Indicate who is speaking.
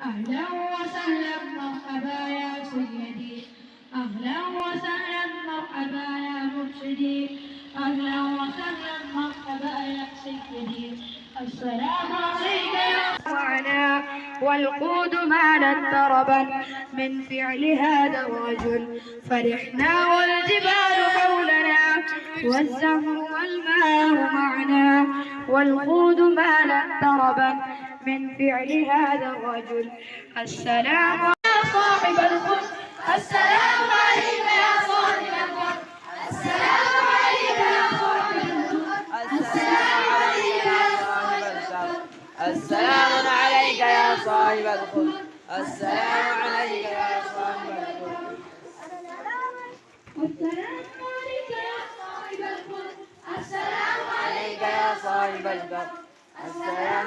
Speaker 1: أهلا وسهلا مرحبا يا سيدي، أهلا وسهلا مرحبا يا مرشدي، أهلا وسهلا مرحبا يا سيدي. السلام عليك يا وعنا، والقود مالت طربا من فعل هذا الرجل، فرحنا والجبال حولنا والزهر والماء معنا، والقود مالت طربا من فعل هذا الرجل. السلام يا صاحب الخلق، السلام عليك يا صاحب الخلق، السلام عليك يا صاحب الخلق، السلام عليك يا صاحب الخلق،
Speaker 2: السلام عليك يا صاحب الخلق، السلام عليك يا صاحب الخلق،
Speaker 1: السلام عليك يا صاحب الخلق، السلام
Speaker 2: عليك يا صاحب الخلق، السلام